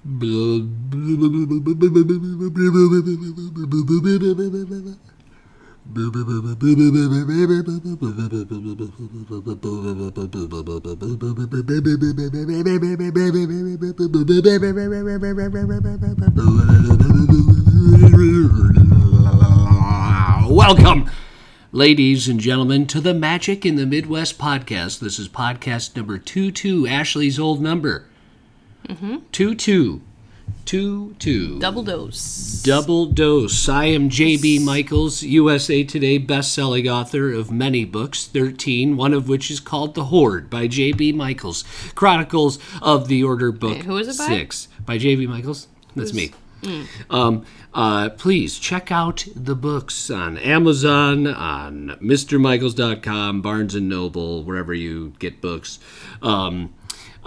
Welcome, ladies and gentlemen, to the Magic in the Midwest podcast. This is podcast number 22, Ashley's old number. 22. Double dose. Double dose. I am J.B. Michaels, USA Today best-selling author of many books, 13, one of which is called The Horde by J.B. Michaels. Chronicles of the Order Book. Wait, who is it by? 6. By J.B. Michaels? That's me. Please check out the books on Amazon, on MrMichaels.com, Barnes & Noble, wherever you get books. Go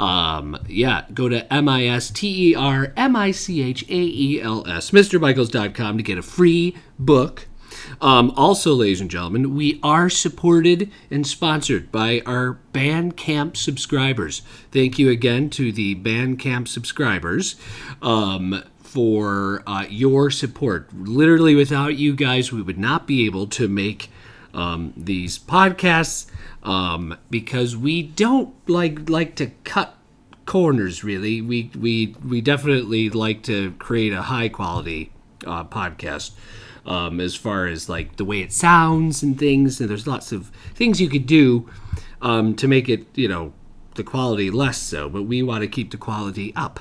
to MisterMichaels, MrMichaels.com to get a free book. Also, ladies and gentlemen, we are supported and sponsored by our Bandcamp subscribers. Thank you again to the Bandcamp subscribers for your support. Literally, without you guys, we would not be able to make these podcasts because we don't like to cut corners. Really, we definitely like to create a high quality podcast. As far as like the way it sounds and things, and there's lots of things you could do to make it, the quality less so, but we want to keep the quality up.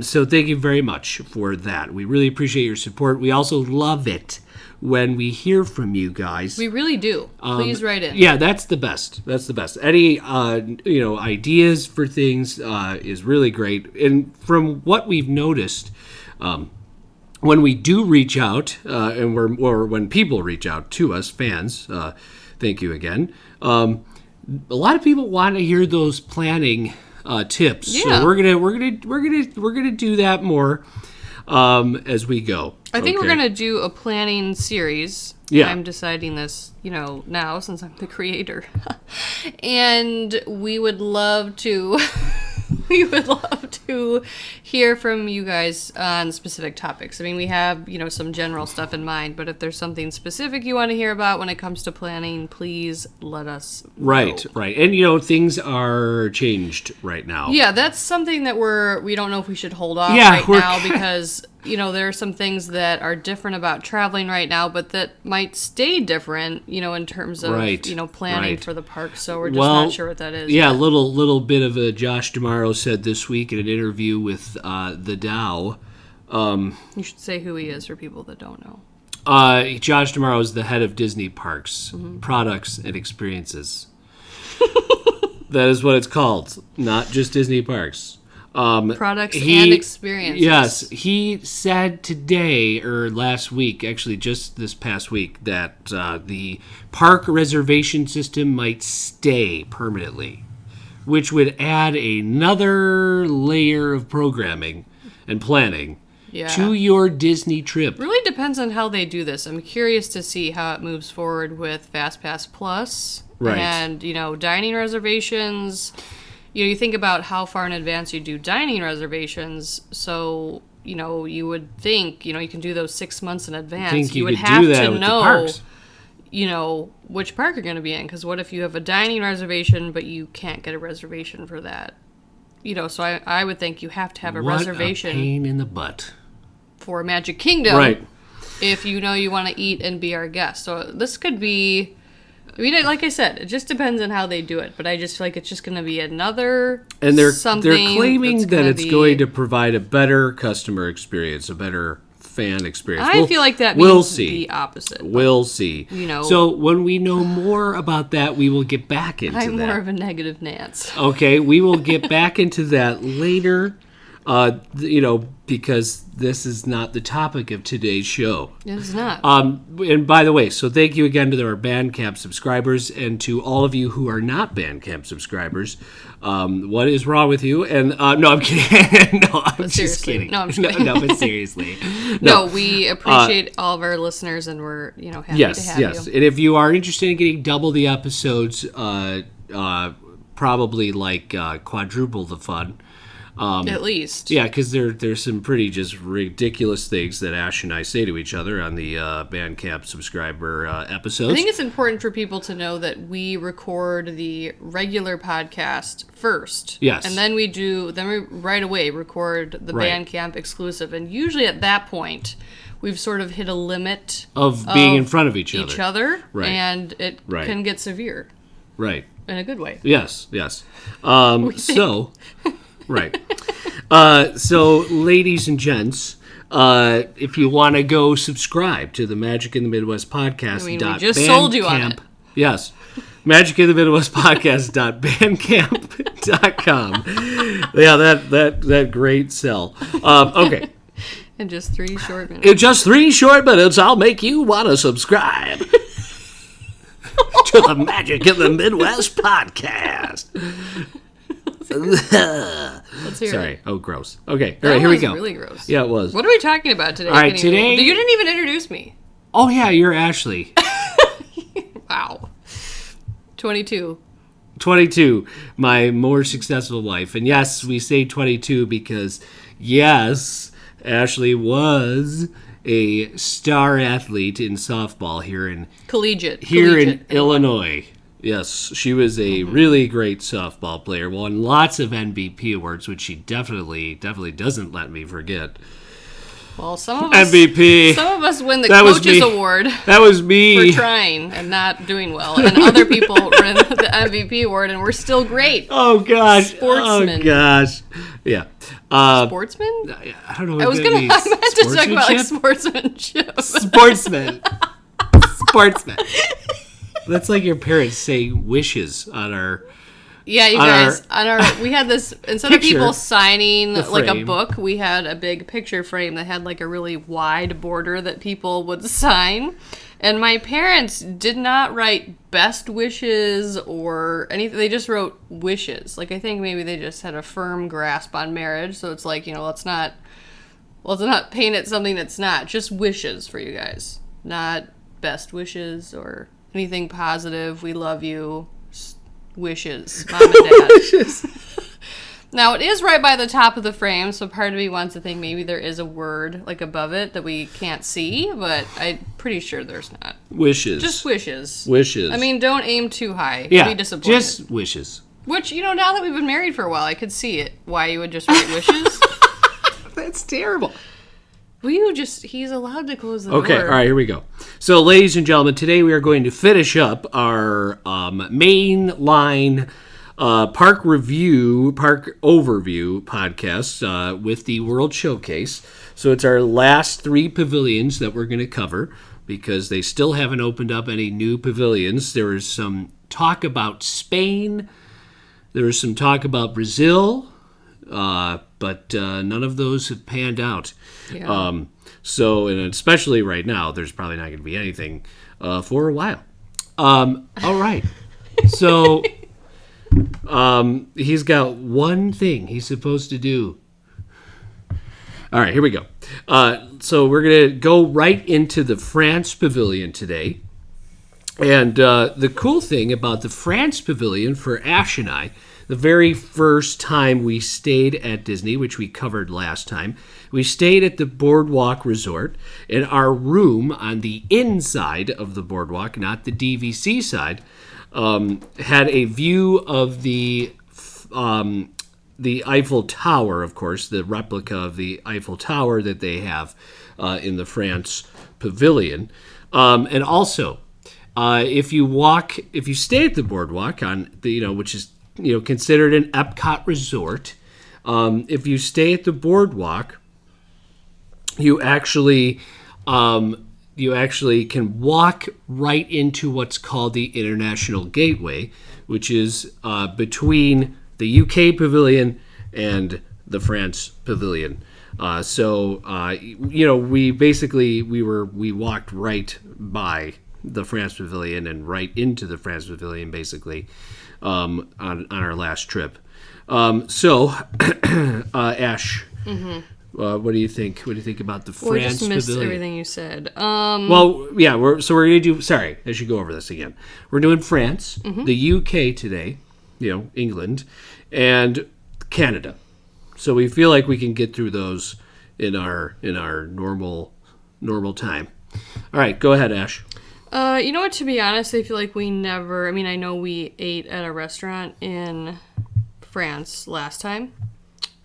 So thank you very much for that. We really appreciate your support. We also love it when we hear from you guys. We really do. Please write in. Yeah, that's the best. That's the best. Any ideas for things is really great. And from what we've noticed, when we do reach out, or when people reach out to us, fans, thank you again. A lot of people want to hear those planning tips. Yeah. So we're gonna do that more as we go. I think we're gonna do a planning series. Yeah. I'm deciding this, now since I'm the creator, and we would love to. We would love to hear from you guys on specific topics. I mean, we have, some general stuff in mind, but if there's something specific you want to hear about when it comes to planning, please let us know. Right. And, things are changed right now. Yeah, that's something that we don't know if we should hold off now because, there are some things that are different about traveling right now, but that might stay different, in terms of, planning for the park. So we're just not sure what that is. Yeah, a little bit of a Josh D'Amaro said this week in an interview with the Dow. You should say who he is for people that don't know. Josh D'Amaro is the head of Disney Parks, Products and Experiences. That is what it's called, not just Disney Parks. Products and experiences. Yes, he said today, or last week, actually just this past week, that the park reservation system might stay permanently, which would add another layer of programming and planning to your Disney trip. Really depends on how they do this. I'm curious to see how it moves forward with FastPass Plus and, dining reservations. You think about how far in advance you do dining reservations, so, you would think, you can do those 6 months in advance. You would have to know, which park you're going to be in, because what if you have a dining reservation, but you can't get a reservation for that? So I would think you have to have a reservation. What a pain in the butt. For Magic Kingdom. Right. If you want to eat and be our guest. So this could be... like I said, it just depends on how they do it, but I just feel like it's just going to be another and they're claiming that it's going to provide a better customer experience, a better fan experience. I feel like that means the opposite. We'll see. So when we know more about that, we will get back into that. I'm more of a negative Nance. Okay, we will get back into that later. Because this is not the topic of today's show. It is not. And by the way, so thank you again to our Bandcamp subscribers and to all of you who are not Bandcamp subscribers. What is wrong with you? And no, I'm kidding. No, I'm just kidding. No, I'm just kidding. No, but seriously. No, we appreciate all of our listeners, and we're happy to have you. Yes. And if you are interested in getting double the episodes, probably like quadruple the fun. At least. Yeah, because there's some pretty just ridiculous things that Ash and I say to each other on the Bandcamp subscriber episodes. I think it's important for people to know that we record the regular podcast first. Yes. And then we right away record the Right. Bandcamp exclusive. And usually at that point, we've sort of hit a limit of being in front of each other. Right. And it Right. can get severe. Right. In a good way. Yes. So, right. So, ladies and gents, if you want to go subscribe to the Magic in the Midwest podcast, we just sold you on it. Yes. Magic in the Midwest podcast.bandcamp.com. Yeah, that great sell. Okay. In just 3 short minutes. In just 3 short minutes, I'll make you want to subscribe to the Magic in the Midwest podcast. Let's hear Sorry. it. Oh, gross. Okay. All right, here we go. Really gross. Yeah, it was. What are we talking about today? All right, today... You didn't even introduce me. Oh, yeah, you're Ashley. Wow. 22. 22, my more successful life. And yes, we say 22 because, yes, Ashley was a star athlete in softball here in Collegiate Illinois. Yes, she was a really great softball player. Won lots of MVP awards, which she definitely doesn't let me forget. Well, some of us MVP. Some of us win the coaches award. That was me for trying and not doing well, and other people win the MVP award, and we're still great. Oh gosh. Sportsmen. Oh gosh. Yeah. Sportsman? I don't know. I meant to talk about like sportsmanship. Sportsman. Sportsman. That's like your parents saying wishes on our. Yeah, you guys, we had this, instead of people signing like a frame. book, we had a big picture frame that had like a really wide border that people would sign. And my parents did not write best wishes or anything. They just wrote wishes. Like, I think maybe they just had a firm grasp on marriage. So it's like, let's not paint it something that's not. Just wishes for you guys. Not best wishes or anything positive. We love you. Wishes, mom and dad. Wishes. Now, it is right by the top of the frame, so part of me wants to think maybe there is a word like above it that we can't see, but I'm pretty sure there's not. Wishes. Just wishes. Wishes. I mean, don't aim too high. Yeah, You'll be disappointed. just wishes. Which, now that we've been married for a while, I could see it. Why you would just write wishes. That's terrible. He's allowed to close the door. Okay, all right, here we go. So, ladies and gentlemen, today we are going to finish up our main line park overview podcast with the World Showcase. So it's our last 3 pavilions that we're going to cover because they still haven't opened up any new pavilions. There was some talk about Spain. There was some talk about Brazil. But none of those have panned out. Yeah. So, and especially right now, there's probably not going to be anything for a while. All right. So, he's got one thing he's supposed to do. All right, here we go. So we're going to go right into the France Pavilion today. And the cool thing about the France Pavilion for Ash and I, the very first time we stayed at Disney, which we covered last time, we stayed at the Boardwalk Resort, and our room on the inside of the boardwalk, not the DVC side, had a view of the Eiffel Tower, of course, the replica of the Eiffel Tower that they have in the France Pavilion. And also, if you stay at the boardwalk on the, which is considered an Epcot resort, if you stay at the boardwalk, you actually can walk right into what's called the International Gateway, which is between the UK Pavilion and the France Pavilion. We walked right by the France Pavilion and right into the France Pavilion, basically, on our last trip. Ash, what do you think? What do you think about the France Pavilion? I just missed everything you said. We're going to do. Sorry, I should go over this again. We're doing France, the UK today, England, and Canada. So we feel like we can get through those in our normal time. All right, go ahead, Ash. You know what? To be honest, I feel like we never. I mean, I know we ate at a restaurant in France last time.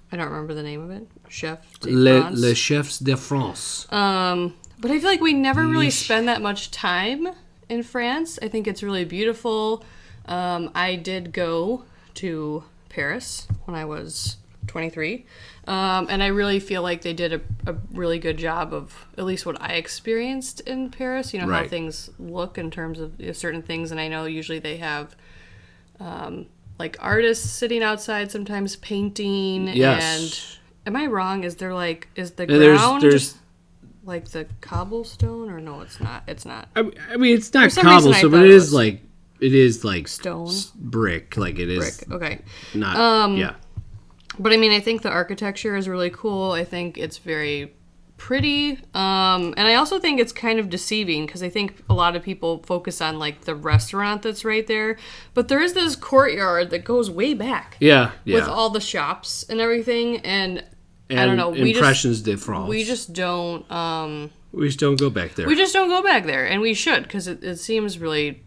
I don't remember the name of it. Chef de France. Les Chefs de France. But I feel like we never really spend that much time in France. I think it's really beautiful. I did go to Paris when I was 23. And I really feel like they did a really good job of at least what I experienced in Paris. You know, how things look in terms of certain things. And I know usually they have like artists sitting outside sometimes painting. Yes. And am I wrong? Is the ground just like the cobblestone, or no? It's not. It's not. I mean, it's not cobblestone, but it is like stone, brick. Like it is brick. Okay. Not. Yeah. But I mean, I think the architecture is really cool. I think it's very pretty. And I also think it's kind of deceiving because I think a lot of people focus on like the restaurant that's right there. But there is this courtyard that goes way back. Yeah. With all the shops and everything. And I don't know. Impressions de France. We just don't. We just don't go back there. We just don't go back there. And we should because it seems really,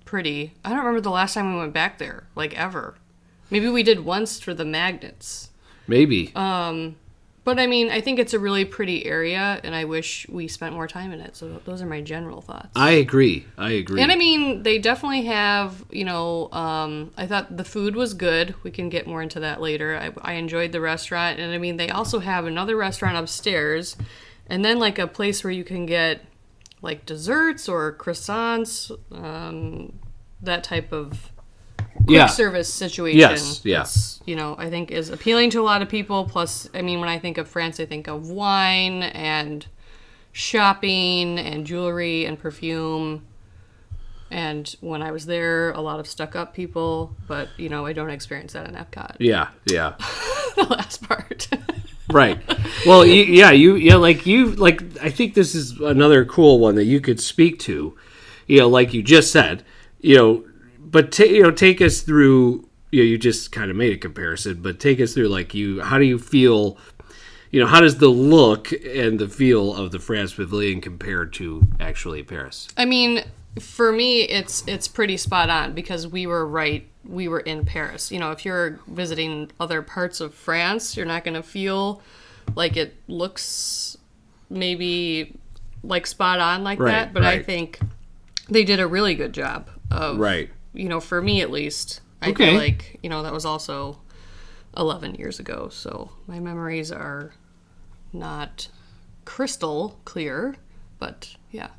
pretty. I don't remember the last time we went back there, like ever. Maybe we did once for the magnets. Maybe. But I mean, I think it's a really pretty area, and I wish we spent more time in it. So those are my general thoughts. I agree. And I mean, they definitely have, I thought the food was good. We can get more into that later. I enjoyed the restaurant. And I mean, they also have another restaurant upstairs, and then like a place where you can get like desserts or croissants, that type of quick service situation. Yes. I think is appealing to a lot of people. Plus, I mean, when I think of France, I think of wine and shopping and jewelry and perfume. And when I was there, a lot of stuck-up people. But, I don't experience that in Epcot. Yeah. The last part. Right. Well, I think this is another cool one that you could speak to, like you just said, but take us through. You just kind of made a comparison, but take us through how do you feel? How does the look and the feel of the France Pavilion compare to actually Paris? I mean, for me, it's pretty spot on because we were in Paris. If you're visiting other parts of France, you're not going to feel like it looks maybe like spot on like that. But I think they did a really good job of for me at least. I feel like, that was also 11 years ago, so my memories are not crystal clear, but yeah.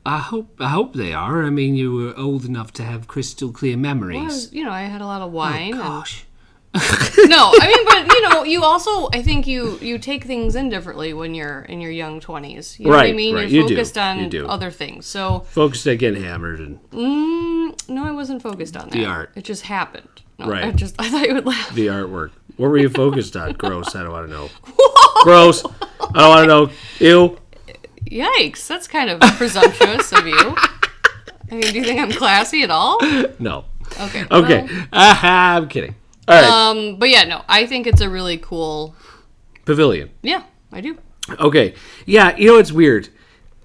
I hope they are. I mean, you were old enough to have crystal clear memories. Well, I had a lot of wine. Oh, gosh. No, I mean, but, you also, I think you take things in differently when you're in your young 20s. You know what I mean? You're focused on other things. So focused on getting hammered and... no, I wasn't focused on that. The art. It just happened. No, right. I thought you would laugh. The artwork. What were you focused on? Gross. I don't want to know. Whoa! Gross. I don't want to know. Ew. Yikes. That's kind of presumptuous of you. I mean, do you think I'm classy at all? No. Okay. Well, I'm kidding. All right. But yeah, no, I think it's a really cool pavilion. Yeah, I do. Okay. Yeah, it's weird.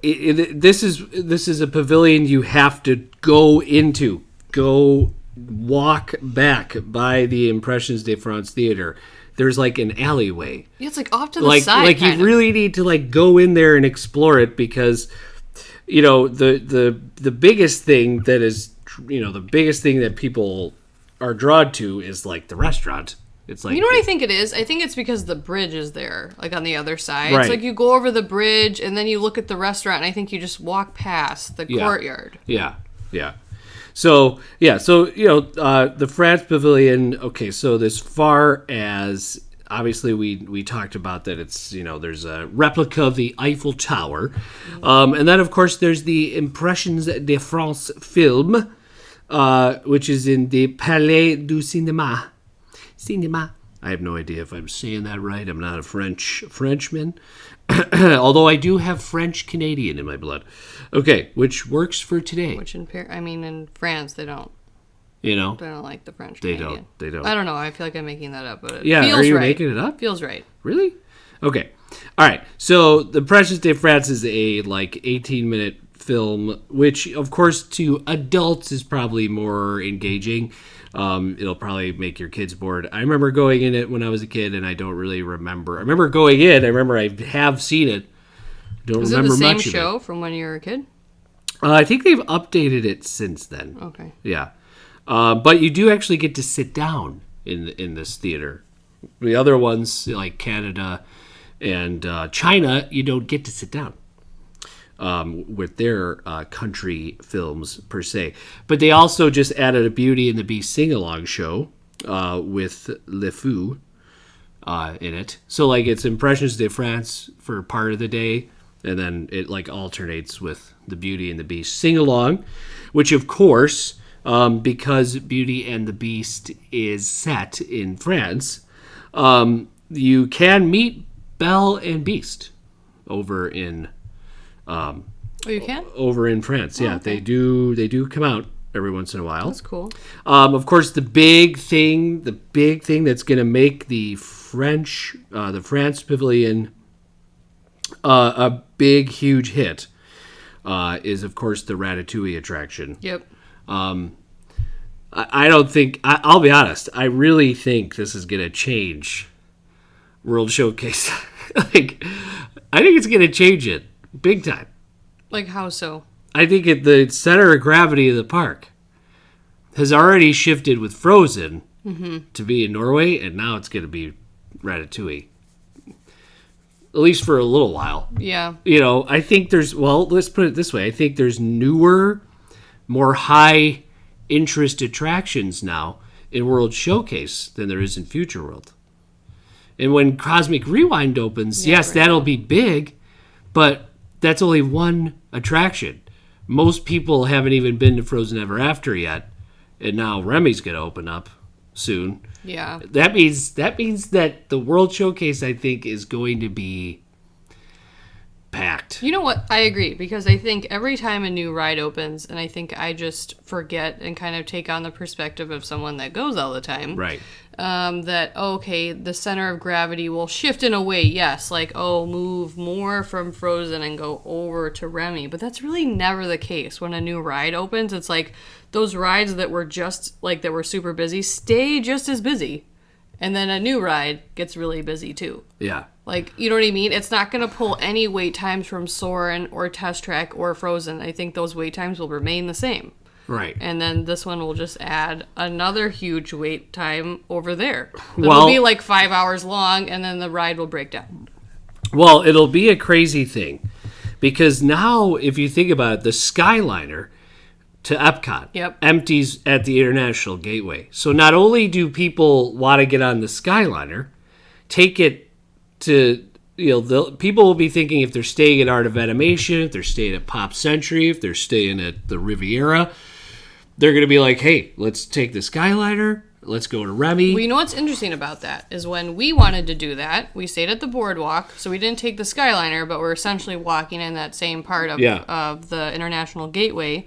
This is a pavilion you have to go into. Go walk back by the Impressions de France Theater. There's like an alleyway. Yeah, it's like off to the side. Like you really need to go in there and explore it because the biggest thing that is the biggest thing that people are drawn to is like the restaurant. It's like, what I think it is? I think it's because the bridge is there, like on the other side. Right. It's like you go over the bridge and then you look at the restaurant and I think you just walk past the courtyard. Yeah. So the France Pavilion. Okay, so as far as obviously we talked about that, it's there's a replica of the Eiffel Tower, and then of course there's the Impressions de France film, which is in the Palais du Cinéma. I have no idea if I'm saying that right. I'm not a Frenchman, although I do have French Canadian in my blood. Okay, which works for today. Which in France they don't. You know, But I don't like the French they Canadian. don't. They don't. I don't know. I feel like I'm making that up, but it Yeah, feels are you right. making it up? Feels right. Really? Okay. All right. So The Precious Day of France is a 18-minute film, which of course to adults is probably more engaging. It'll probably make your kids bored. I remember going in it when I was a kid, and I don't really remember. I remember going in. I remember I have seen it. Don't Is it remember the same much of show it. from when you were a kid? I think they've updated it since then. Okay. Yeah. But you do actually get to sit down in this theater. The other ones, like Canada and China, you don't get to sit down with their country films, per se. But they also just added a Beauty and the Beast sing-along show with Le Fou in it. So, it's Impressions de France for part of the day, and then it, alternates with the Beauty and the Beast sing-along, which, of course... because Beauty and the Beast is set in France, you can meet Belle and Beast over in you can? over in France. Yeah, okay. They do come out every once in a while. That's cool. Of course, the big thing that's going to make the France Pavilion a big, huge hit is, of course, the Ratatouille attraction. Yep. I don't think... I'll be honest. I really think this is going to change World Showcase. I think it's going to change it big time. Like how so? I think the center of gravity of the park has already shifted with Frozen to be in Norway, and now it's going to be Ratatouille. At least for a little while. Yeah. I think there's... Well, let's put it this way. I think there's newer, more high... interest attractions now in World Showcase than there is in Future World. And when Cosmic Rewind opens, yes, that'll be big, but that's only one attraction. Most people haven't even been to Frozen Ever After yet, and now Remy's going to open up soon. Yeah. That means that the World Showcase, I think, is going to be packed. You know what? I agree, because I think every time a new ride opens, and I think I just forget and kind of take on the perspective of someone that goes all the time. Right. The center of gravity will shift in a way, yes, move more from Frozen and go over to Remy. But that's really never the case when a new ride opens. It's like those rides that were that were super busy stay just as busy. And then a new ride gets really busy too. Yeah. You know what I mean? It's not going to pull any wait times from Soarin' or Test Track or Frozen. I think those wait times will remain the same. Right. And then this one will just add another huge wait time over there. It'll be 5 hours long, and then the ride will break down. Well, it'll be a crazy thing. Because now, if you think about it, the Skyliner to Epcot empties at the International Gateway. So not only do people want to get on the Skyliner, take it to, people will be thinking if they're staying at Art of Animation, if they're staying at Pop Century, if they're staying at the Riviera, they're going to be like, hey, let's take the Skyliner, let's go to Remy. Well, you know what's interesting about that is when we wanted to do that, we stayed at the boardwalk, so we didn't take the Skyliner, but we're essentially walking in that same part of the International Gateway.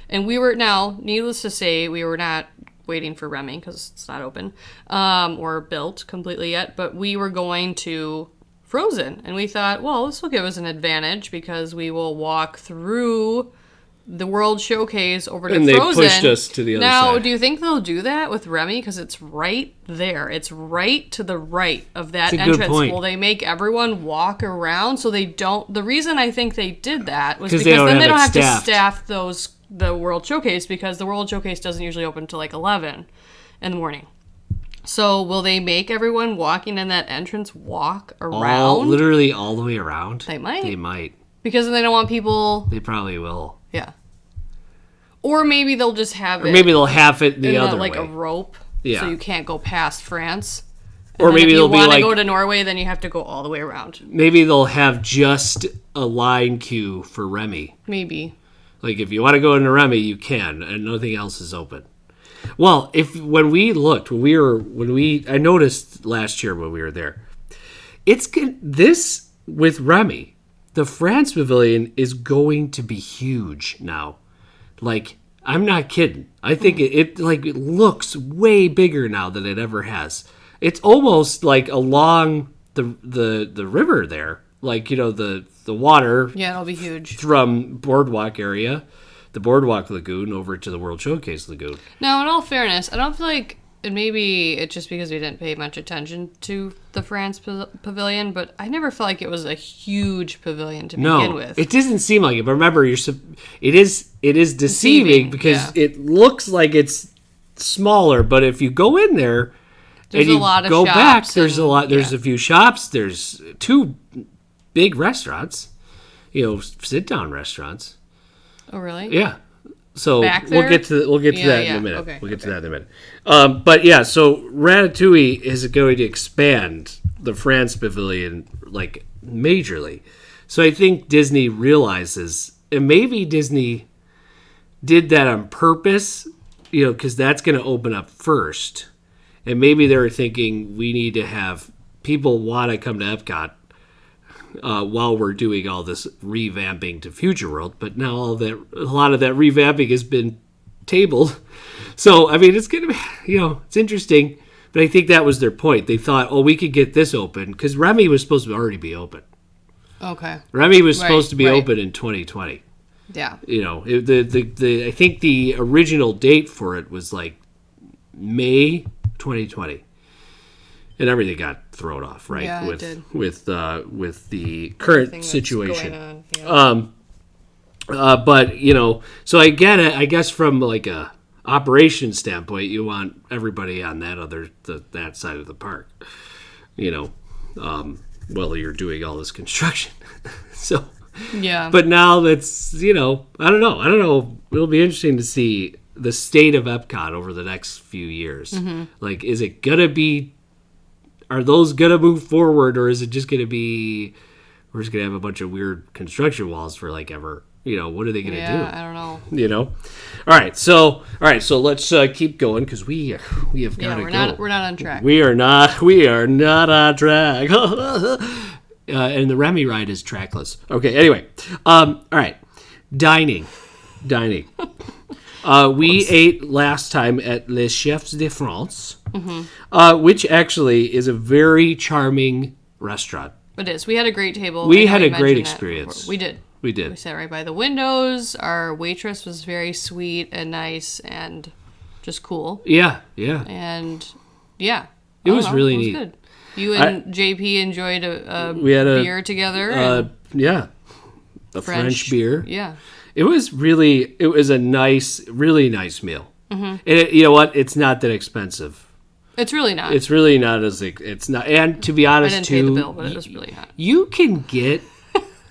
And we were, now, needless to say, we were not waiting for Remy because it's not open or built completely yet, but we were going to Frozen. And we thought, well, this will give us an advantage because we will walk through the World Showcase over to Frozen. And they pushed us to the other side. Now, do you think they'll do that with Remy? Because it's right there. It's right to the right of that entrance. Good point. Will they make everyone walk around so they don't... The reason I think they did that was because then they don't have to staffed. staff the World Showcase, because the World Showcase doesn't usually open until 11 in the morning. So will they make everyone walking in that entrance walk around? Literally all the way around? They might. They might. Because then they don't want people... They probably will. Yeah. Or maybe they'll just have it... Or maybe they'll have it the other way. A rope, Yeah. so you can't go past France. Or maybe they'll be if you want to go to Norway, then you have to go all the way around. Maybe they'll have just a line queue for Remy. Maybe. If you want to go into Remy, you can, and nothing else is open. Well, I noticed last year when we were there, this with Remy, the France Pavilion is going to be huge now. I'm not kidding. I think it looks way bigger now than it ever has. It's almost like along the river there, like the water. Yeah, it'll be huge from Boardwalk area, the Boardwalk Lagoon over to the World Showcase Lagoon. Now, in all fairness, I don't feel like. And maybe it's just because we didn't pay much attention to the France pavilion, but I never felt like it was a huge pavilion to begin with. It doesn't seem like it. But remember, it is deceiving because it looks like it's smaller. But if you go in there there's and you a lot of go shops back, there's a lot. There's yeah. a few shops. There's 2 big restaurants. Sit down restaurants. Oh, really? Yeah. So we'll get to that in a minute. Okay, We'll get to that in a minute. But yeah, so Ratatouille is going to expand the France Pavilion like majorly. So I think Disney realizes, and maybe Disney did that on purpose, because that's going to open up first, and maybe they were thinking we need to have people want to come to Epcot. While we're doing all this revamping to Future World, but now a lot of that revamping has been tabled. So, I mean, it's going to be, it's interesting, but I think that was their point. They thought, we could get this open, because Remy was supposed to already be open. Okay. Remy was supposed to be open in 2020. Yeah. I think the original date for it was like May 2020. And everything got thrown off, right? Yeah, with, it did. With the current situation. On, yeah. But so I get it. I guess from like a operation standpoint, you want everybody on that side of the park. While you're doing all this construction. So. Yeah. But now that's I don't know. It'll be interesting to see the state of Epcot over the next few years. Mm-hmm. Like, is it gonna be? Are those going to move forward, or is it just going to be we're just going to have a bunch of weird construction walls for like ever? What are they going to do? I don't know. All right, so let's keep going because we have got to go. We're not on track. We are not on track. And the Remy ride is trackless. Okay, anyway. All right. Dining. We ate last time at Les Chefs de France, which actually is a very charming restaurant. It is. We had a great table. We had a great experience. We did. We sat right by the windows. Our waitress was very sweet and nice and just cool. Yeah. And yeah. It was really neat. Good. You and JP enjoyed a beer together. Yeah. A French beer. Yeah. It was a really nice meal. Mm-hmm. And you know what? It's not that expensive. It's really not. It's not. And to be honest, I didn't pay the bill, but it was really not. You can get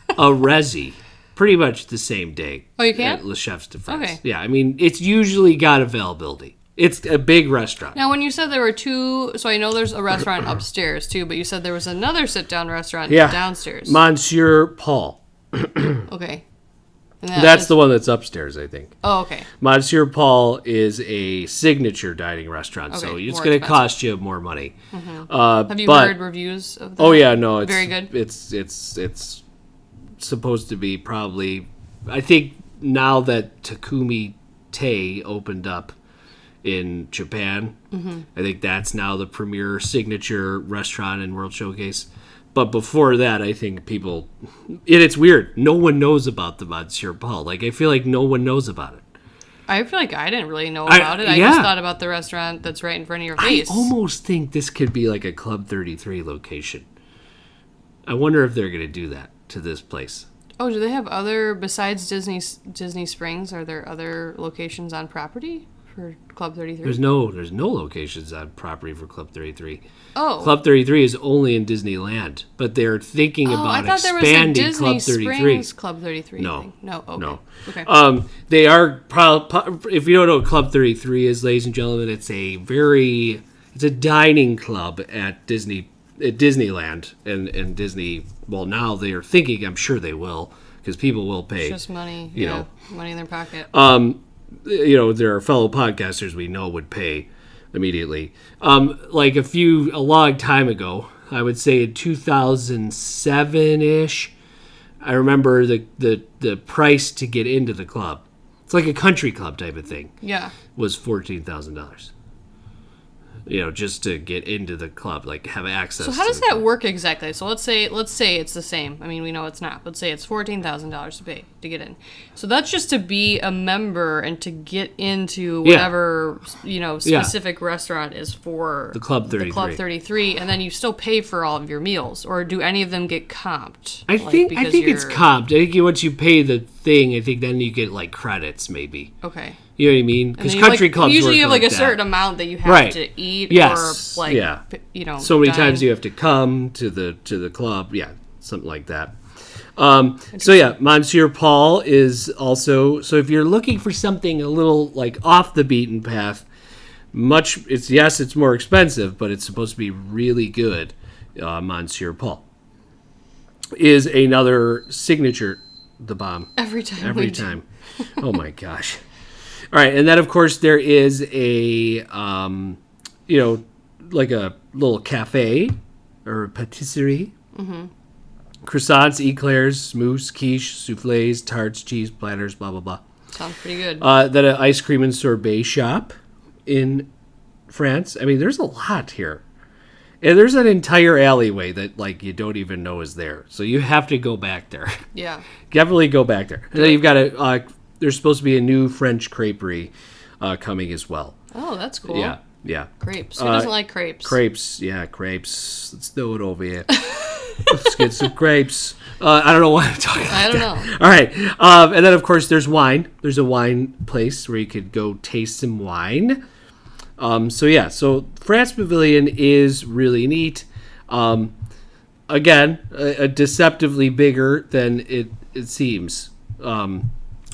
a resi pretty much the same day. Oh, you can? At Le Chefs de France. Okay. Yeah, I mean, it's usually got availability. It's a big restaurant. Now, when you said there were 2, so I know there's a restaurant upstairs too, but you said there was another sit-down restaurant downstairs. Monsieur Paul. Okay. That's the one that's upstairs, I think. Oh, okay. Monsieur Paul is a signature dining restaurant, so it's going to cost you more money. Mm-hmm. Have you heard reviews of that? Oh yeah, no, it's very good. It's supposed to be probably. I think now that Takumi Tei opened up in Japan, I think that's now the premier signature restaurant in World Showcase. But before that, I think people... And it's weird. No one knows about the Monsieur Paul. Like, I feel like no one knows about it. I feel like I didn't really know about it. I just thought about the restaurant that's right in front of your face. I almost think this could be like a Club 33 location. I wonder if they're going to do that to this place. Oh, do they have other... Besides Disney Springs, are there other locations on property for Club 33? There's no locations on property for Club 33. Oh. Club 33 is only in Disneyland, but they're thinking about expanding Club 33. Springs Club 33. No. Okay. No. Okay. They are if you don't know what Club 33 is, ladies and gentlemen, it's a dining club at Disneyland and Disney. Well, now they are thinking, I'm sure they will, because people will pay. It's just money. Money in their pocket. There are fellow podcasters we know would pay immediately. Like a long time ago, I would say in 2007-ish, I remember the price to get into the club. It's like a country club type of thing. Yeah. Was $14,000. Just to get into the club, like have access. So how does that work exactly? So let's say it's the same. I mean, we know it's not. Let's say it's $14,000 to pay to get in. So that's just to be a member and to get into whatever specific restaurant is for the Club 33. The Club 33, and then you still pay for all of your meals, or do any of them get comped? I think it's comped. I think once you pay the thing, I think then you get like credits maybe. Okay. You know what I mean? Because country clubs usually you have like a that. certain amount that you have to eat, yes. or so many times you have to come to the club, something like that. Monsieur Paul is also, so if you're looking for something a little like off the beaten path, it's more expensive, but it's supposed to be really good. Monsieur Paul is another signature, the bomb every time. Oh my gosh. All right, and then of course there is a, like a little cafe or a patisserie. Mm-hmm. Croissants, eclairs, mousse, quiche, soufflés, tarts, cheese platters, blah blah blah. Sounds pretty good. Then an ice cream and sorbet shop in France. I mean, there's a lot here, and there's an entire alleyway that like you don't even know is there. So you have to go back there. Yeah, definitely go back there. And then you've got a. There's supposed to be a new French creperie coming as well. Oh, that's cool. Yeah. Crepes. Who doesn't like crepes? Crepes. Let's do it over here. Let's get some crepes. I don't know why I'm talking about I don't know. All right. And then, of course, there's wine. There's a wine place where you could go taste some wine. So France Pavilion is really neat. Again, deceptively bigger than it seems.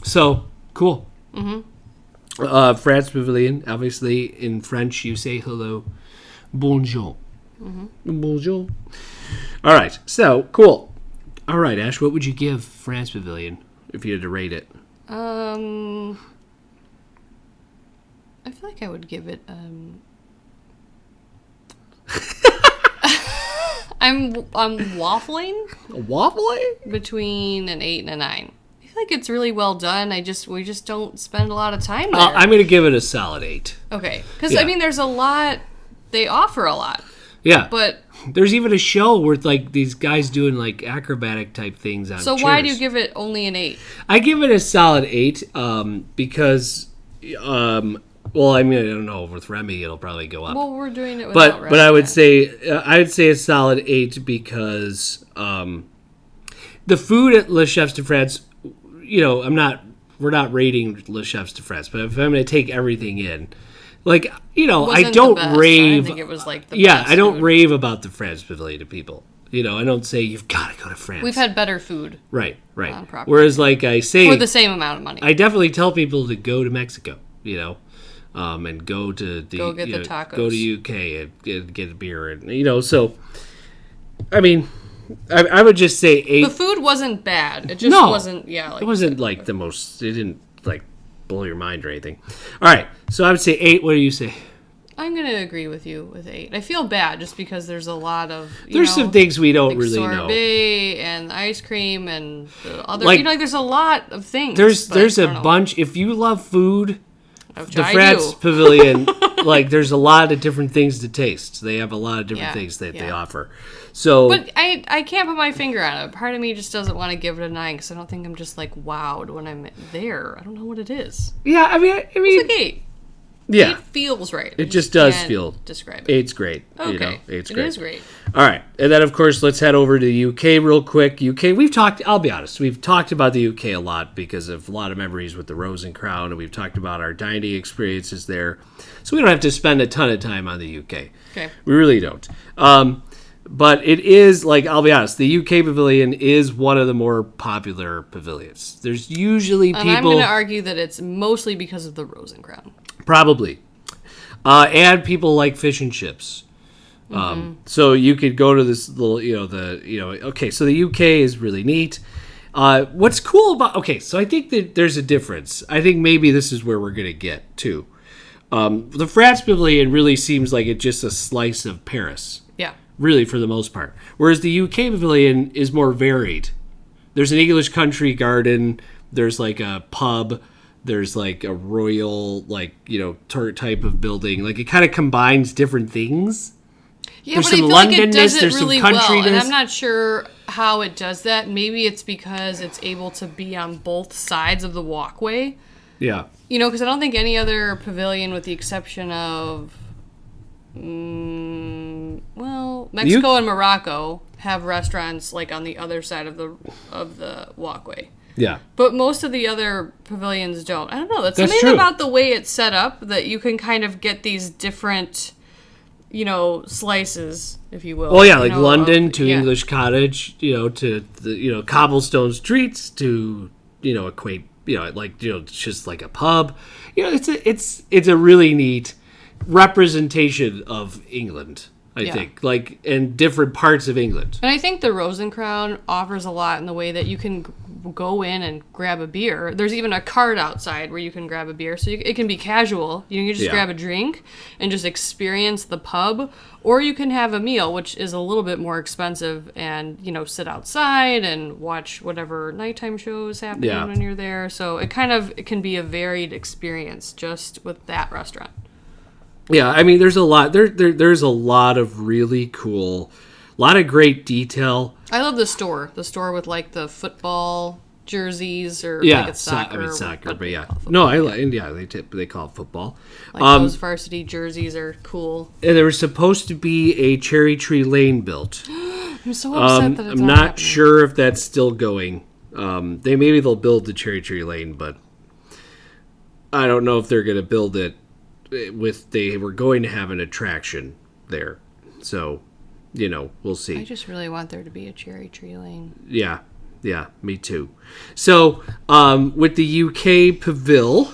So, cool. Mm-hmm. France Pavilion, obviously, in French, you say hello. Bonjour. Mm-hmm. Bonjour. All right, so, cool. All right, Ash, what would you give France Pavilion if you had to rate it? I feel like I would give it, I'm waffling. Waffling? Between an 8 and a 9. Like it's really well done. We just don't spend a lot of time there. I'm going to give it a solid 8. Okay, because I mean, there's a lot. They offer a lot. Yeah, but there's even a show where like these guys doing like acrobatic type things on. So chairs. Why do you give it only an 8? I give it a solid 8 because, I mean, I don't know. With Remy, it'll probably go up. Well, we're doing it without Remy. But I would say a solid 8 because the food at Le Chefs de France. We're not rating Le Chefs de France, but if I'm going to take everything in, like, I don't rave. I think it was like the best I don't food. rave about the France Pavilion to people. I don't say you've got to go to France. We've had better food. Right. Whereas, like I say, for the same amount of money, I definitely tell people to go to Mexico, and go to the get the tacos, go to UK and get a beer, and so, I mean. I would just say 8. The food wasn't bad. It just wasn't. Yeah, it wasn't like the most. It didn't like blow your mind or anything. All right, so I would say 8. What do you say? I'm gonna agree with you with 8. I feel bad just because there's a lot of some things we don't really know. Sorbet and ice cream and the other. There's a lot of things. There's a bunch. If you love food, the France Pavilion, like there's a lot of different things to taste. They have a lot of different things that they offer. So, but I can't put my finger on it. Part of me just doesn't want to give it a 9 because I don't think I'm just like wowed when I'm there. I don't know what it is. Yeah, I mean, it's like 8. Yeah, 8 feels right. It just does feel. Describe it. 8's great. Okay, 8's great. It is great. All right, and then of course let's head over to the UK real quick. UK, we've talked. I'll be honest, we've talked about the UK a lot because of a lot of memories with the Rose and Crown, and we've talked about our dining experiences there. So we don't have to spend a ton of time on the UK. Okay, we really don't. But it is, like, I'll be honest, the UK Pavilion is one of the more popular pavilions. There's usually people... And I'm going to argue that it's mostly because of the Rose and Crown. Probably. And people like fish and chips. So you could go to this little, okay, so the UK is really neat. What's cool about... Okay, so I think that there's a difference. I think maybe this is where we're going to get to. The France Pavilion really seems like it's just a slice of Paris. Yeah. Really, for the most part. Whereas the UK Pavilion is more varied. There's an English country garden. There's like a pub. There's like a royal, like, type of building. Like, it kind of combines different things. Yeah, There's but I some feel like it does Londonness, it there's really some well, and countryness. I'm not sure how it does that. Maybe it's because it's able to be on both sides of the walkway. Yeah. Because I don't think any other pavilion, with the exception of, Mexico and Morocco, have restaurants like on the other side of the walkway. Yeah. But most of the other pavilions don't. I don't know. That's something true. about the way it's set up that you can kind of get these different, slices, if you will. Well, yeah, like London to yeah. English Cottage, to the, cobblestone streets to, a quaint, it's just like a pub. It's a really neat representation of England, I think, like, in different parts of England. And I think the Rose and Crown offers a lot in the way that you can go in and grab a beer. There's even a cart outside where you can grab a beer, so it can be casual. You can just grab a drink and just experience the pub, or you can have a meal, which is a little bit more expensive, and sit outside and watch whatever nighttime show is happening when you're there. So it can be a varied experience just with that restaurant. Yeah, I mean, there's a lot. There's a lot of really cool, a lot of great detail. I love the store. The store with like the football jerseys, or like it's soccer. Soccer, but yeah. No, They call it football. Like those varsity jerseys are cool. And there was supposed to be a Cherry Tree Lane built. I'm so upset that it's I'm not not happening. sure if that's still going. They'll build the Cherry Tree Lane, but I don't know if they're going to build it. They were going to have an attraction there, so we'll see. I just really want there to be a Cherry Tree Lane. Yeah, me too. So with the UK Pavil,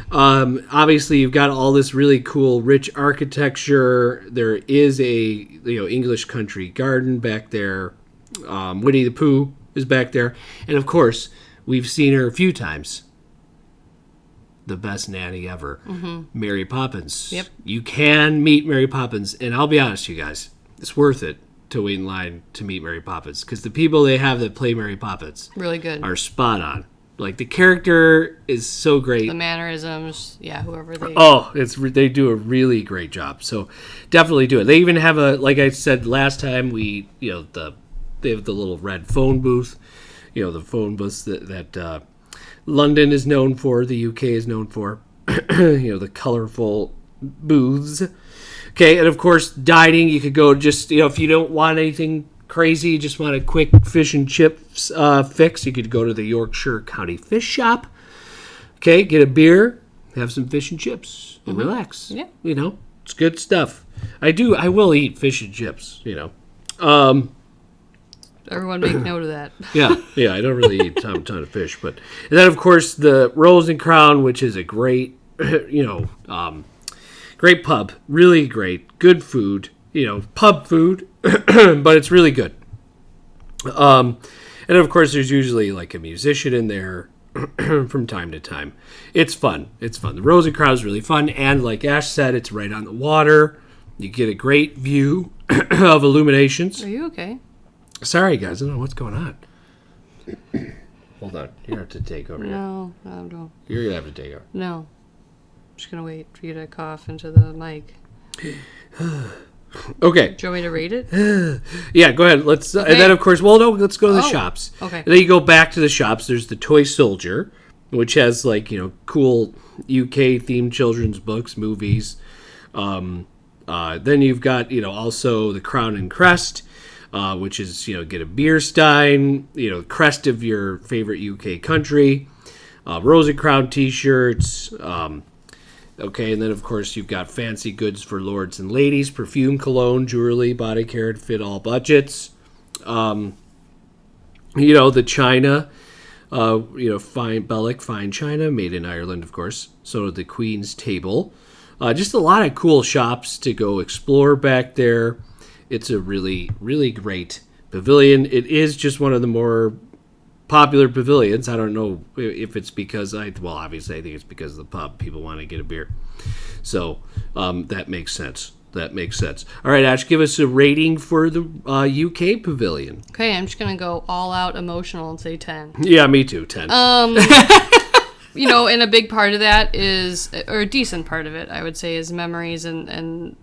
obviously you've got all this really cool, rich architecture. There is a English country garden back there. Winnie the Pooh is back there, and of course we've seen her a few times. The best nanny ever, Mary Poppins. Yep. You can meet Mary Poppins, and I'll be honest, you guys, it's worth it to wait in line to meet Mary Poppins, because the people they have that play Mary Poppins Really good. are spot on. Like, the character is so great. The mannerisms, whoever they... Oh, they do a really great job. So definitely do it. They even have like I said last time, they have the little red phone booth. The phone booths that London is known for, the UK is known for, the colorful booths. Okay, and of course, dining, you could go just, if you don't want anything crazy, you just want a quick fish and chips fix, you could go to the Yorkshire County Fish Shop. Okay, get a beer, have some fish and chips, and relax. Yeah. It's good stuff. I will eat fish and chips, Everyone make note of that. Yeah, I don't really eat a ton of fish, but and then of course the Rose and Crown, which is a great, great pub, really great, good food, pub food, but it's really good. And of course there's usually like a musician in there from time to time. It's fun. The Rose and Crown is really fun, and like Ash said, it's right on the water. You get a great view of illuminations. Are you okay? Sorry, guys. I don't know what's going on. Hold on. You're going to have to take over here. No, no. You're going to have to take over. No. I'm just going to wait for you to cough into the mic. Okay. Do you want me to rate it? Yeah, go ahead. Let's. Okay. And then, of course, let's go to the shops. Okay. And then you go back to the shops. There's the Toy Soldier, which has, like, cool UK-themed children's books, movies. Then you've got, also the Crown and Crest, which is, get a beer stein, crest of your favorite UK country, Rose and Crown t-shirts, okay, and then, of course, you've got fancy goods for lords and ladies, perfume, cologne, jewelry, body care to fit all budgets, the china, fine Bellic fine china, made in Ireland, of course, so the Queen's Table, just a lot of cool shops to go explore back there. It's a really, really great pavilion. It is just one of the more popular pavilions. I don't know if it's because obviously I think it's because of the pub. People want to get a beer. So that makes sense. All right, Ash, give us a rating for the UK pavilion. Okay, I'm just going to go all out emotional and say 10. Yeah, me too, 10. And a big part of that is, or a decent part of it, I would say, is memories and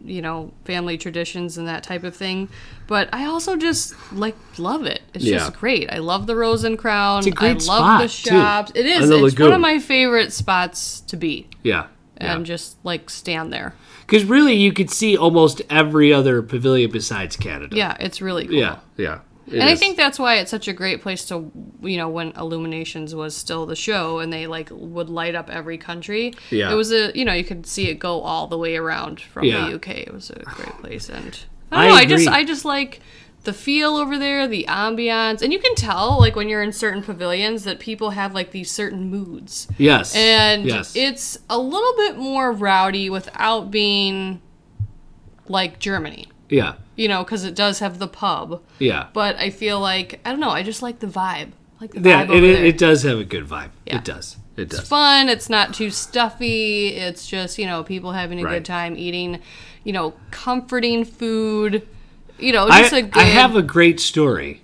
family traditions and that type of thing. But I also just love it. It's just great. I love the Rose and Crown. It's a great I love the shops. too. It is. It's one of my favorite spots to be. Yeah. And just stand there. Because really, you could see almost every other pavilion besides Canada. Yeah, it's really cool. Yeah. I think that's why it's such a great place to, when Illuminations was still the show and they would light up every country. Yeah. It was you could see it go all the way around from the UK. It was a great place. And I just like the feel over there, the ambiance. And you can tell, when you're in certain pavilions, that people have, these certain moods. Yes. And it's a little bit more rowdy without being like Germany. Yeah. Because it does have the pub. Yeah. But I feel I don't know, I just like the vibe. It does have a good vibe. Yeah. It does. It's fun. It's not too stuffy. It's just, people having a good time eating, comforting food. Just a good... I have a great story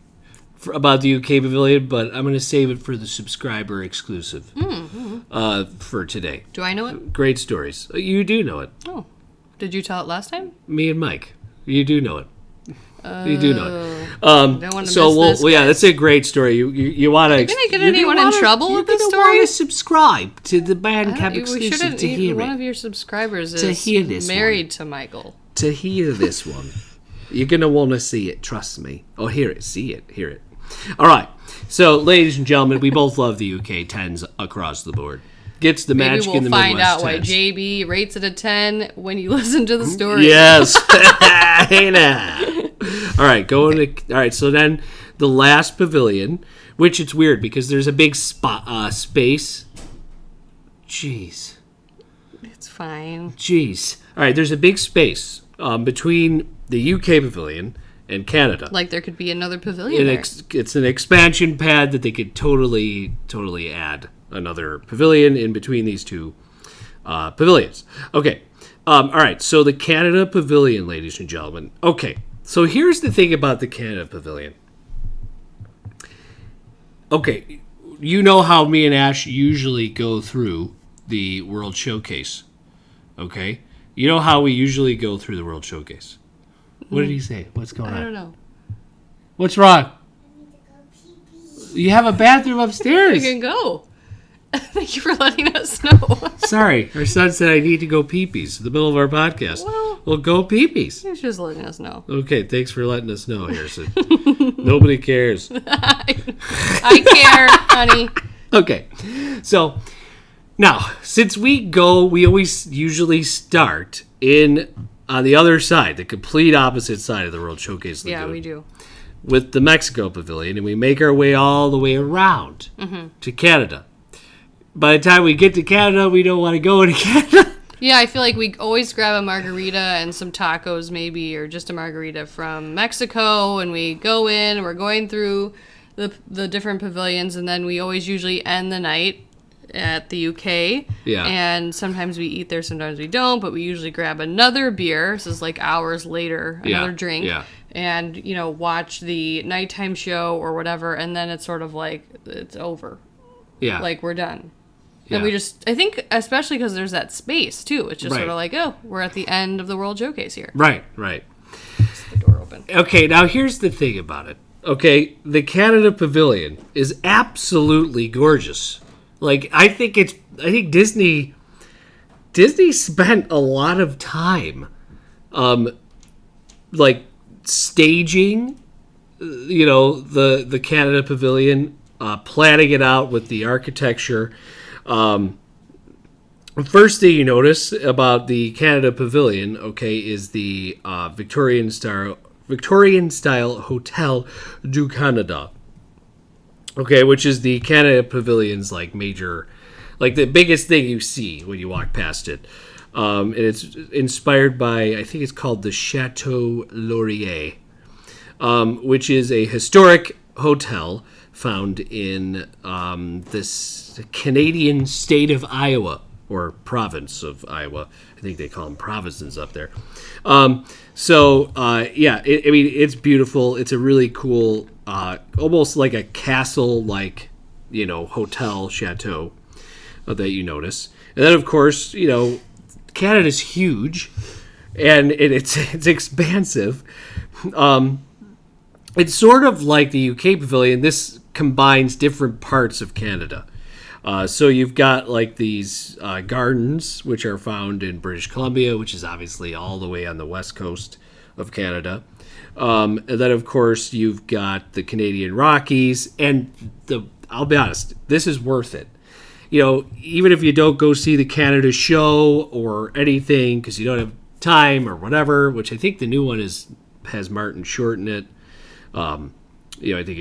about the UK Pavilion, but I'm going to save it for the subscriber exclusive for today. Do I know it? Great stories. You do know it. Oh. Did you tell it last time? Me and Mike. You do know it. You do know it. Don't want to miss this, that's a great story. You want to... You're going to get anyone in trouble with this story? You're going to want to subscribe to the Bandcamp exclusive to hear it. One of your subscribers is married to Michael. To hear this one. You're going to want to see it, trust me. Or hear it, see it, hear it. All right. So, ladies and gentlemen, we both love the UK 10s across the board. Gets the magic in the Midwest. Maybe we'll find out why JB rates it a 10 when you listen to the story. Yes. Hey now. All right, so then the last pavilion, which it's weird because there's a big space. Jeez. It's fine. Jeez. All right, there's a big space between the UK pavilion and Canada. There could be another pavilion there. It's an expansion pad that they could totally add another pavilion in between these two pavilions. Okay. All right. So the Canada Pavilion, ladies and gentlemen. Okay. So here's the thing about the Canada Pavilion. Okay. You know how me and Ash usually go through the World Showcase. Okay. You know how we usually go through the World Showcase. What did he say? What's going on? I don't know. What's wrong? You have a bathroom upstairs. You can go. Thank you for letting us know. Sorry, our son said I need to go pee-pees in the middle of our podcast. Well, go pee-pees. He's just letting us know. Okay, thanks for letting us know, Harrison. Nobody cares. I care, honey. Okay, so now, since we always usually start on the other side, the complete opposite side of the World Showcase Lagoon. Yeah, we do. With the Mexico Pavilion, and we make our way all the way around to Canada. By the time we get to Canada, we don't want to go to Canada. Yeah, I feel like we always grab a margarita and some tacos maybe, or just a margarita from Mexico, and we go in, and we're going through the different pavilions, and then we always usually end the night at the UK. Yeah. And sometimes we eat there, sometimes we don't, but we usually grab another beer. This is hours later, another drink. Yeah. And, watch the nighttime show or whatever, and then it's sort of it's over. Yeah. We're done. Yeah. And we just, I think, especially because there's that space, too. It's just sort of we're at the end of the World Showcase here. Right. Just the door open. Okay, now here's the thing about it. Okay, the Canada Pavilion is absolutely gorgeous. I think Disney spent a lot of time, staging, the Canada Pavilion, planning it out with the architecture. First thing you notice about the Canada Pavilion, okay, is the Victorian style Hotel du Canada. Okay, which is the Canada Pavilion's major, the biggest thing you see when you walk past it. And it's inspired by, I think it's called the Chateau Laurier, which is a historic hotel found in this Canadian state of Iowa, or province of Iowa. I think they call them provinces up there. It's beautiful. It's a really cool, almost like a castle, hotel, chateau. that you notice. And then, of course, Canada's huge, and it's expansive. It's sort of like the UK Pavilion. This combines different parts of Canada. So you've got like these gardens, which are found in British Columbia, which is obviously all the way on the west coast of Canada. And then, of course, you've got the Canadian Rockies. And I'll be honest, this is worth it. Even if you don't go see the Canada Show or anything because you don't have time or whatever, which I think the new one has Martin Short in it. I think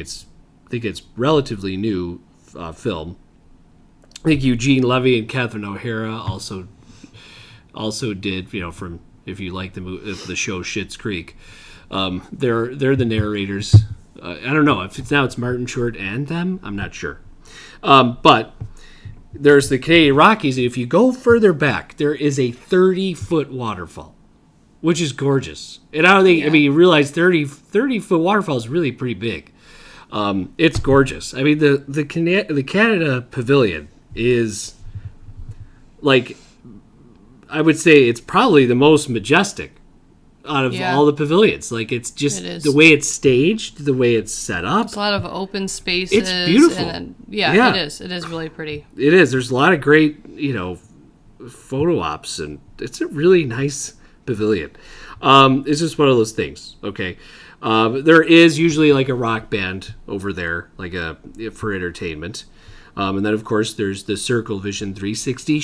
it's relatively new film. I think Eugene Levy and Catherine O'Hara also did. From if you like the show Schitt's Creek, they're the narrators. I don't know if it's Martin Short and them. I'm not sure, but there's the Canadian Rockies. And if you go further back, there is a 30-foot waterfall, which is gorgeous. And I don't think you realize 30-foot waterfall is really pretty big. It's gorgeous. I mean the Canada Pavilion is, like, I would say it's probably the most majestic out of all the pavilions. Like, it's just the way it's staged, the way it's set up. It's a lot of open spaces. It's beautiful. It is. It is really pretty. It is. There's a lot of great, photo ops, and it's a really nice pavilion. It's just one of those things. Okay. There is usually like a rock band over there, like for entertainment. And then, of course, there's the Circle Vision 360,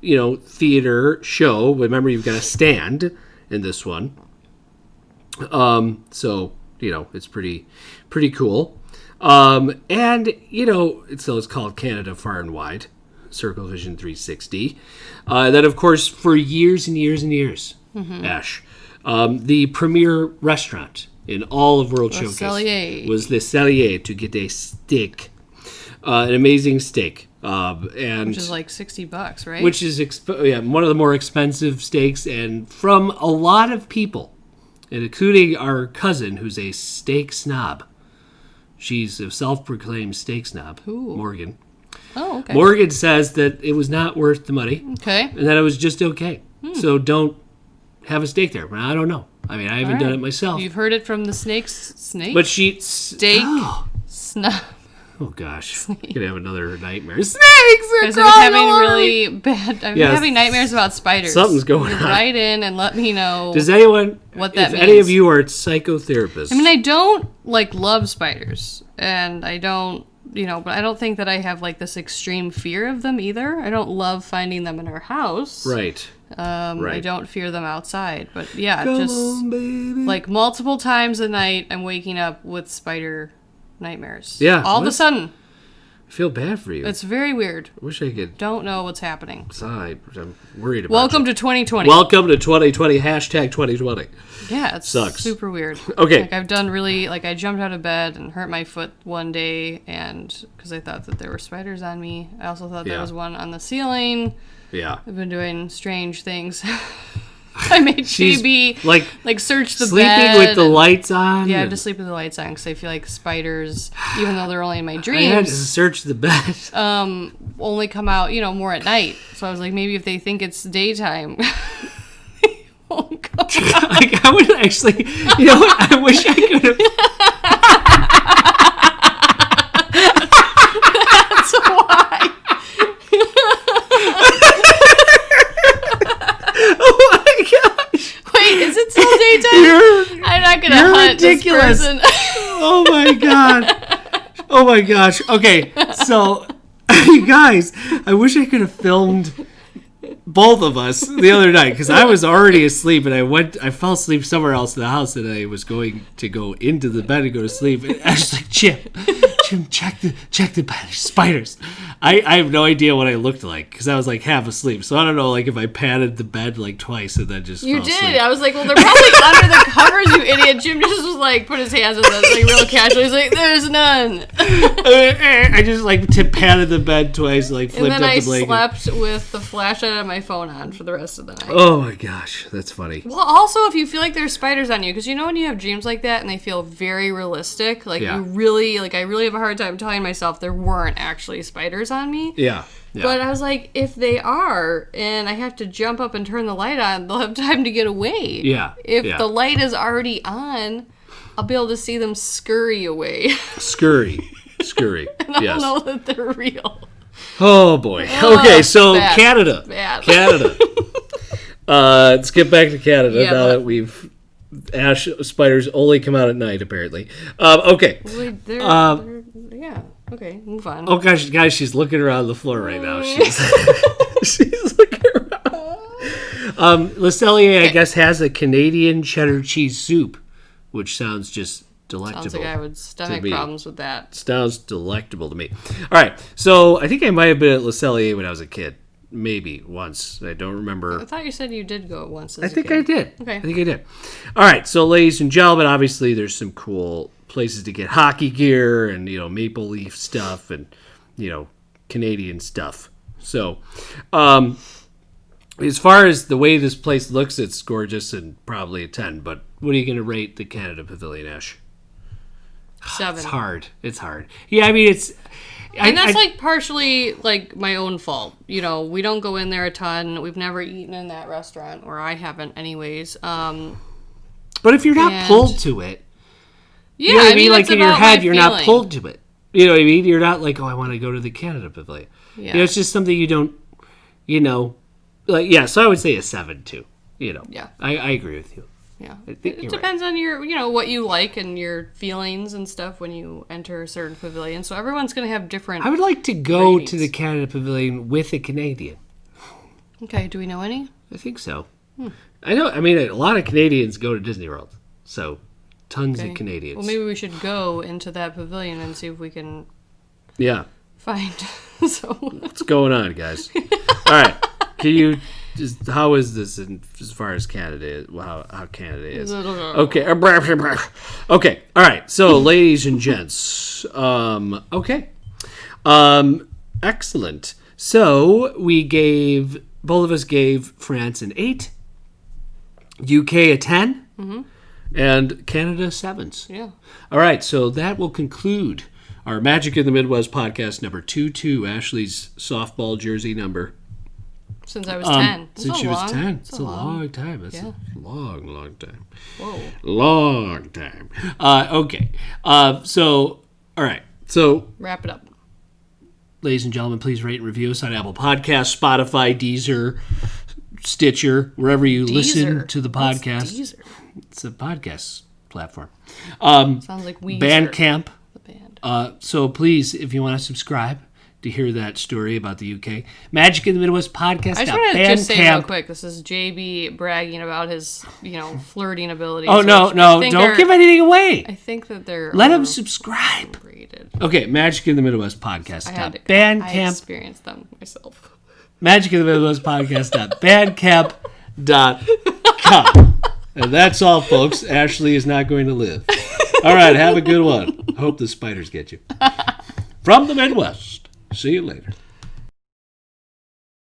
theater show. Remember, you've got a stand in this one. So, it's pretty cool. And, it's called Canada Far and Wide, Circle Vision 360. Then, of course, for years and years and years, Ash, the premier restaurant in all of World Showcase was Le Cellier, to get a steak. An amazing steak, which is like $60, right? Which is one of the more expensive steaks, and from a lot of people, and including our cousin, who's a steak snob. She's a self-proclaimed steak snob, Morgan. Oh, okay. Morgan says that it was not worth the money. Okay. And that it was just okay. So don't have a steak there. But I don't know. I mean, I haven't done it myself. You've heard it from the snake. But steak snob. Oh gosh, you're gonna have another nightmare. Snakes are crawling. I'm having really bad. I'm having nightmares about spiders. Something's going on. Write in and let me know. Does anyone? What that if means? Any of you are psychotherapists? I mean, I don't love spiders, and I don't, but I don't think that I have this extreme fear of them either. I don't love finding them in our house. Right. I don't fear them outside, but yeah, Come just on, baby. Multiple times a night, I'm waking up with spider nightmares. Yeah. All of a sudden. I feel bad for you. It's very weird. I wish I could. Don't know what's happening. I'm worried about Welcome to 2020. Welcome to 2020. Hashtag 2020. Yeah, it sucks. Super weird. Okay. I've done really, I jumped out of bed and hurt my foot one day, and because I thought that there were spiders on me. I also thought there was one on the ceiling. Yeah. I've been doing strange things. I made GB search the sleeping bed. Sleeping with the lights on? Yeah, I have to sleep with the lights on because I feel like spiders, even though they're only in my dreams. I had to search the bed. Only come out, more at night. So I was like, maybe if they think it's daytime, they won't come out. I would actually, I wish I could have. That's why. Wait, is it still daytime? I'm not gonna hunt ridiculous. This person. Oh my god. Oh my gosh. Okay, so you guys, I wish I could have filmed both of us the other night because I was already asleep and I fell asleep somewhere else in the house and I was going to go into the bed and go to sleep. And I was like, Jim, check the bed. There's spiders. I have no idea what I looked like because I was half asleep. So I don't know if I patted the bed twice and then just You fell did. asleep. I was like, well, they're probably under the covers, you idiot. Jim just was put his hands on this real casually. He's like, there's none. I just patted the bed twice, flipped and then up I the blanket. slept with the flashlight on my phone on for the rest of the night. Oh my gosh, that's funny. Well, also, if you feel like there's spiders on you, because when you have dreams like that and they feel very realistic, you really, I really have a hard time telling myself there weren't actually spiders on me. Yeah. But I was like, if they are, and I have to jump up and turn the light on, they'll have time to get away. Yeah. If the light is already on, I'll be able to see them scurry away. Scurry. And I'll know that they're real. Oh, boy. Okay, so bad. Canada. Bad. Canada. Let's get back to Canada now that we've... Ash spiders only come out at night, apparently. Okay. Yeah. Okay, move on. Oh, gosh, guys, she's looking around the floor right now. She's looking around. Le Cellier, I guess, has a Canadian cheddar cheese soup, which sounds just delectable. Sounds like I would stomach problems with that. Sounds delectable to me. All right, so I think I might have been at Le Cellier when I was a kid. Maybe once. I don't remember. I thought you said you did go once as I a think kid. I did. Okay. I think I did. All right, so ladies and gentlemen, obviously there's some cool places to get hockey gear and, Maple Leaf stuff and, Canadian stuff. So, as far as the way this place looks, it's gorgeous and probably a 10. But what are you going to rate the Canada Pavilion, Ash? 7. It's hard. Yeah, I mean, it's... And that's partially my own fault. We don't go in there a ton. We've never eaten in that restaurant, or I haven't anyways. But if you're not pulled to it, yeah, I mean, in your head, you're not pulled to it. You know what I mean? You're not like, oh, I want to go to the Canada Pavilion. Yeah. It's just something you don't, so I would say a 7 too. Yeah. I agree with you. Yeah, it depends on your, what you like and your feelings and stuff when you enter a certain pavilion. So everyone's going to have different. I would like to go to the Canada Pavilion with a Canadian. Okay, do we know any? I think so. I know. I mean, a lot of Canadians go to Disney World, so tons of Canadians. Well, maybe we should go into that pavilion and see if we can. Yeah. Find. What's going on, guys? All right, can you? How is this as far as Canada is? How Canada is? Okay. Okay. All right. So, ladies and gents. Okay. Excellent. So both of us gave France an 8, UK a 10, and Canada 7s. Yeah. All right. So that will conclude our Magic in the Midwest podcast number 22. Ashley's softball jersey number. Since I was 10. Since she was 10. It's a long time. That's a long time. Whoa. Long time. Okay. So, all right. So, wrap it up. Ladies and gentlemen, please rate and review us on Apple Podcasts, Spotify, Deezer, Stitcher, wherever you listen to the podcast. What's Deezer? It's a podcast platform. Sounds like Weezer. Bandcamp. The band. So please, if you want to subscribe to hear that story about the UK, Magic in the Midwest podcast. I just want to just say real quick, this is JB bragging about his, flirting abilities. Oh, no, don't give anything away. I think that they're Let him subscribe. Overrated. Okay, Magic in the Midwest podcast. I experienced them myself. Magic in the Midwest podcast. Bandcamp.com. And that's all, folks. Ashley is not going to live. All right, have a good one. Hope the spiders get you. From the Midwest. See you later.